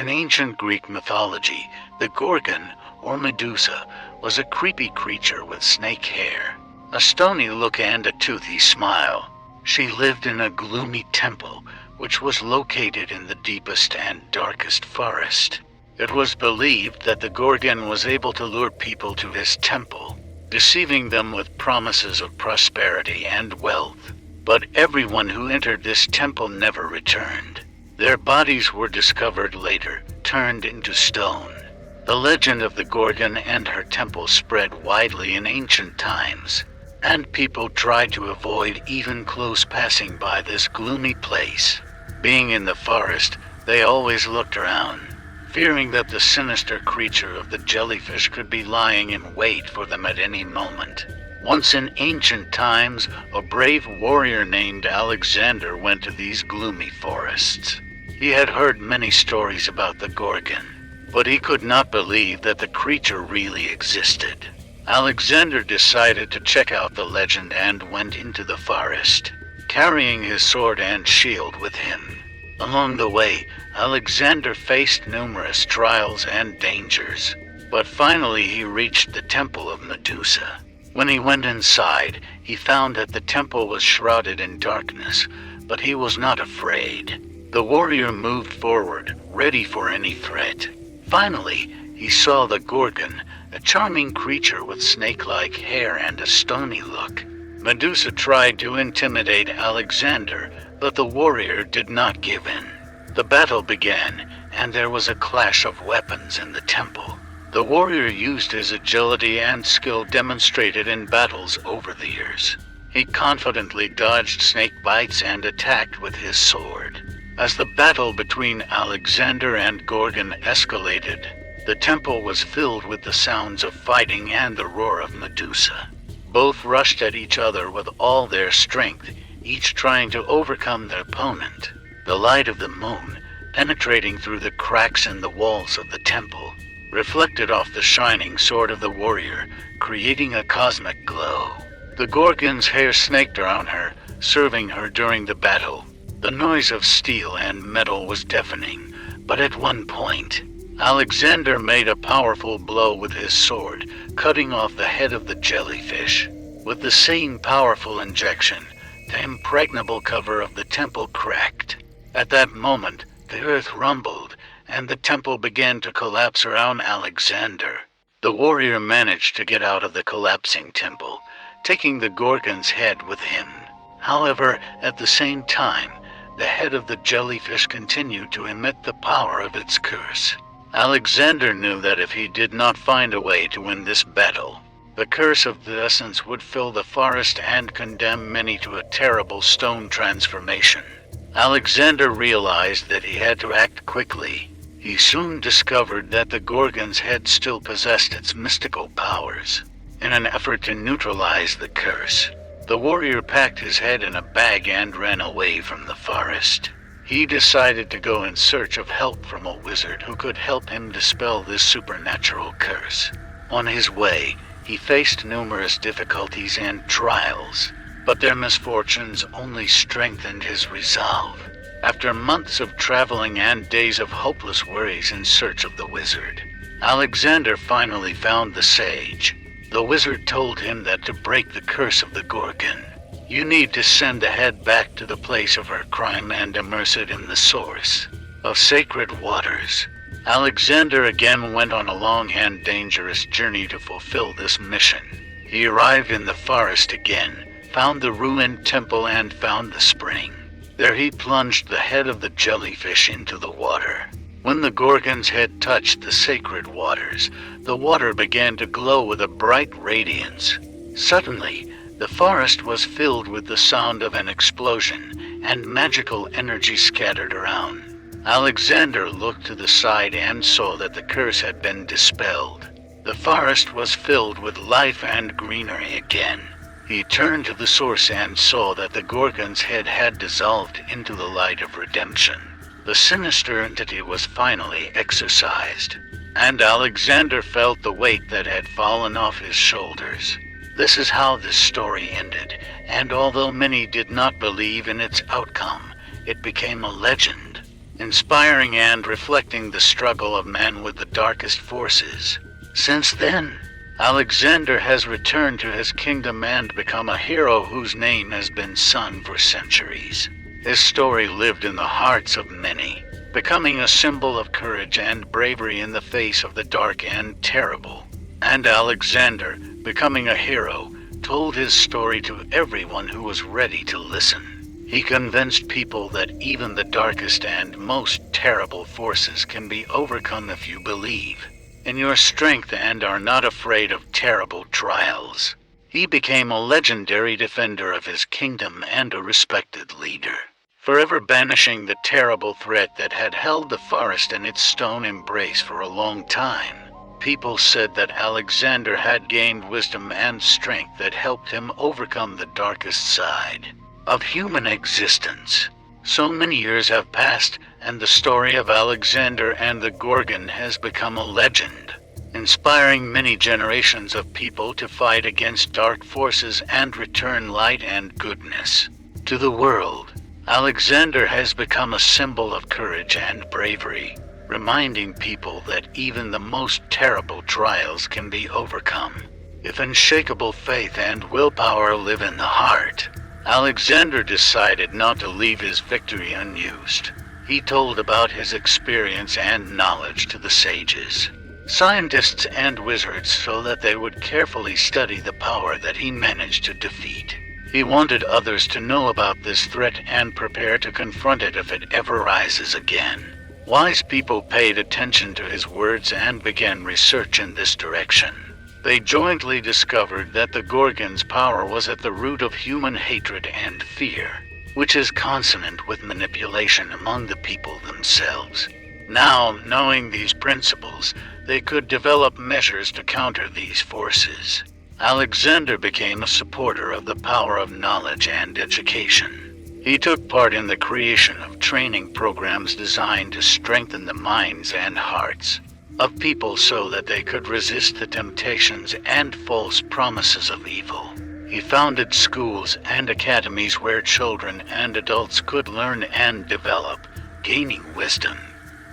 In ancient Greek mythology, the Gorgon, or Medusa, was a creepy creature with snake hair, a stony look and a toothy smile. She lived in a gloomy temple, which was located in the deepest and darkest forest. It was believed that the Gorgon was able to lure people to his temple, deceiving them with promises of prosperity and wealth. But everyone who entered this temple never returned. Their bodies were discovered later, turned into stone. The legend of the Gorgon and her temple spread widely in ancient times, and people tried to avoid even close passing by this gloomy place. Being in the forest, they always looked around, fearing that the sinister creature of the jellyfish could be lying in wait for them at any moment. Once in ancient times, a brave warrior named Alexander went to these gloomy forests. He had heard many stories about the Gorgon, but he could not believe that the creature really existed. Alexander decided to check out the legend and went into the forest, carrying his sword and shield with him. Along the way, Alexander faced numerous trials and dangers, but finally he reached the temple of Medusa. When he went inside, he found that the temple was shrouded in darkness, but he was not afraid. The warrior moved forward, ready for any threat. Finally, he saw the Gorgon, a charming creature with snake-like hair and a stony look. Medusa tried to intimidate Alexander, but the warrior did not give in. The battle began, and there was a clash of weapons in the temple. The warrior used his agility and skill demonstrated in battles over the years. He confidently dodged snake bites and attacked with his sword. As the battle between Alexander and Gorgon escalated, the temple was filled with the sounds of fighting and the roar of Medusa. Both rushed at each other with all their strength, each trying to overcome their opponent. The light of the moon, penetrating through the cracks in the walls of the temple, reflected off the shining sword of the warrior, creating a cosmic glow. The Gorgon's hair snaked around her, serving her during the battle. The noise of steel and metal was deafening, but at one point, Alexander made a powerful blow with his sword, cutting off the head of the jellyfish. With the same powerful injection, the impregnable cover of the temple cracked. At that moment, the earth rumbled, and the temple began to collapse around Alexander. The warrior managed to get out of the collapsing temple, taking the Gorgon's head with him. However, at the same time, the head of the jellyfish continued to emit the power of its curse. Alexander knew that if he did not find a way to win this battle, the curse of the essence would fill the forest and condemn many to a terrible stone transformation. Alexander realized that he had to act quickly. He soon discovered that the Gorgon's head still possessed its mystical powers. In an effort to neutralize the curse, the warrior packed his head in a bag and ran away from the forest. He decided to go in search of help from a wizard who could help him dispel this supernatural curse. On his way, he faced numerous difficulties and trials, but their misfortunes only strengthened his resolve. After months of traveling and days of hopeless worries in search of the wizard, Alexander finally found the sage. The wizard told him that to break the curse of the Gorgon, you need to send the head back to the place of her crime and immerse it in the source of sacred waters. Alexander again went on a long and dangerous journey to fulfill this mission. He arrived in the forest again, found the ruined temple and found the spring. There he plunged the head of the jellyfish into the water. When the Gorgon's head touched the sacred waters, the water began to glow with a bright radiance. Suddenly, the forest was filled with the sound of an explosion, and magical energy scattered around. Alexander looked to the side and saw that the curse had been dispelled. The forest was filled with life and greenery again. He turned to the source and saw that the Gorgon's head had dissolved into the light of redemption. The sinister entity was finally exorcised, and Alexander felt the weight that had fallen off his shoulders. This is how this story ended, and although many did not believe in its outcome, it became a legend. inspiring and reflecting the struggle of man with the darkest forces. Since then, Alexander has returned to his kingdom and become a hero whose name has been sung for centuries. His story lived in the hearts of many, becoming a symbol of courage and bravery in the face of the dark and terrible. And Alexander, becoming a hero, told his story to everyone who was ready to listen. He convinced people that even the darkest and most terrible forces can be overcome if you believe in your strength and are not afraid of terrible trials. He became a legendary defender of his kingdom and a respected leader, forever banishing the terrible threat that had held the forest in its stone embrace for a long time. People said that Alexander had gained wisdom and strength that helped him overcome the darkest side of human existence. So many years have passed, and the story of Alexander and the Gorgon has become a legend, inspiring many generations of people to fight against dark forces and return light and goodness to the world. Alexander has become a symbol of courage and bravery, reminding people that even the most terrible trials can be overcome if unshakable faith and willpower live in the heart. Alexander decided not to leave his victory unused. He told about his experience and knowledge to the sages, scientists, and wizards so that they would carefully study the power that he managed to defeat. He wanted others to know about this threat and prepare to confront it if it ever rises again. Wise people paid attention to his words and began research in this direction. They jointly discovered that the Gorgon's power was at the root of human hatred and fear, which is consonant with manipulation among the people themselves. Now, knowing these principles, they could develop measures to counter these forces. Alexander became a supporter of the power of knowledge and education. He took part in the creation of training programs designed to strengthen the minds and hearts of people so that they could resist the temptations and false promises of evil. He founded schools and academies where children and adults could learn and develop, gaining wisdom,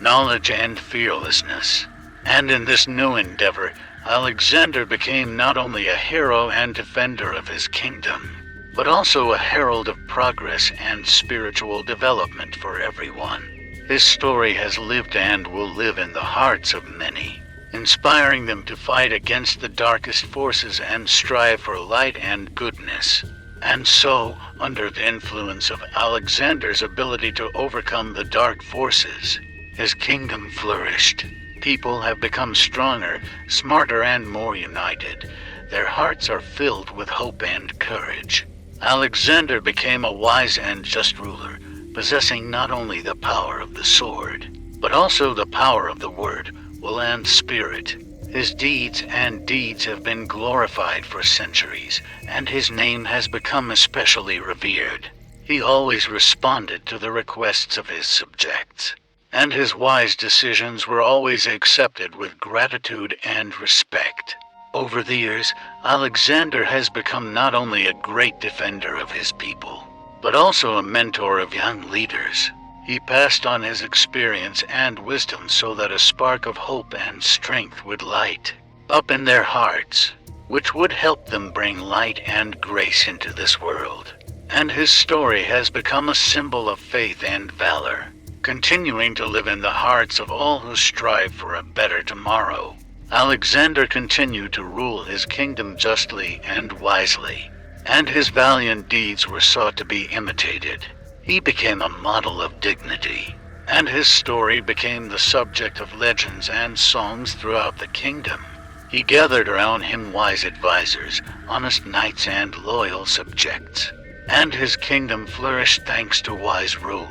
knowledge, and fearlessness. And in this new endeavor, Alexander became not only a hero and defender of his kingdom, but also a herald of progress and spiritual development for everyone. His story has lived and will live in the hearts of many, inspiring them to fight against the darkest forces and strive for light and goodness. And so, under the influence of Alexander's ability to overcome the dark forces, his kingdom flourished. People have become stronger, smarter, and more united. Their hearts are filled with hope and courage. Alexander became a wise and just ruler, possessing not only the power of the sword, but also the power of the word, will, and spirit. His deeds have been glorified for centuries, and his name has become especially revered. He always responded to the requests of his subjects, and his wise decisions were always accepted with gratitude and respect. Over the years, Alexander has become not only a great defender of his people, but also a mentor of young leaders. He passed on his experience and wisdom so that a spark of hope and strength would light up in their hearts, which would help them bring light and grace into this world. And his story has become a symbol of faith and valor, continuing to live in the hearts of all who strive for a better tomorrow. Alexander continued to rule his kingdom justly and wisely, and his valiant deeds were sought to be imitated. He became a model of dignity, and his story became the subject of legends and songs throughout the kingdom. He gathered around him wise advisors, honest knights, and loyal subjects, and his kingdom flourished thanks to wise rule.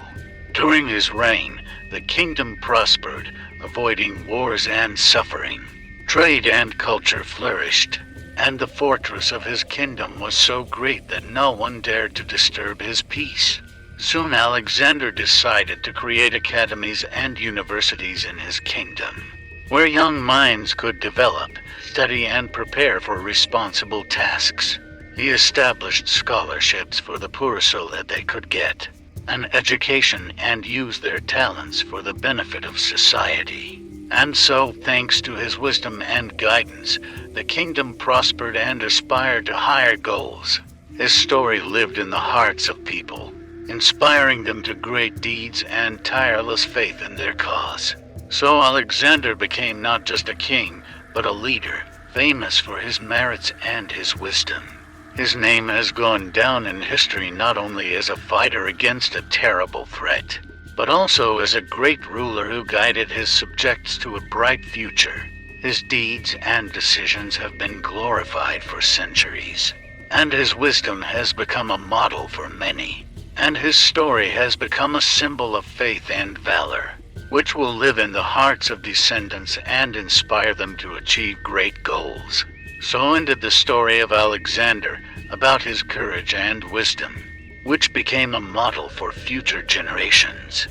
During his reign, the kingdom prospered, avoiding wars and suffering. Trade and culture flourished, and the fortress of his kingdom was so great that no one dared to disturb his peace. Soon Alexander decided to create academies and universities in his kingdom, where young minds could develop, study, and prepare for responsible tasks. He established scholarships for the poor so that they could get an education and use their talents for the benefit of society. And so, thanks to his wisdom and guidance, the kingdom prospered and aspired to higher goals. His story lived in the hearts of people, inspiring them to great deeds and tireless faith in their cause. So Alexander became not just a king, but a leader, famous for his merits and his wisdom. His name has gone down in history not only as a fighter against a terrible threat, but also as a great ruler who guided his subjects to a bright future. His deeds and decisions have been glorified for centuries, and his wisdom has become a model for many, and his story has become a symbol of faith and valor, which will live in the hearts of descendants and inspire them to achieve great goals. So ended the story of Alexander, about his courage and wisdom, which became a model for future generations.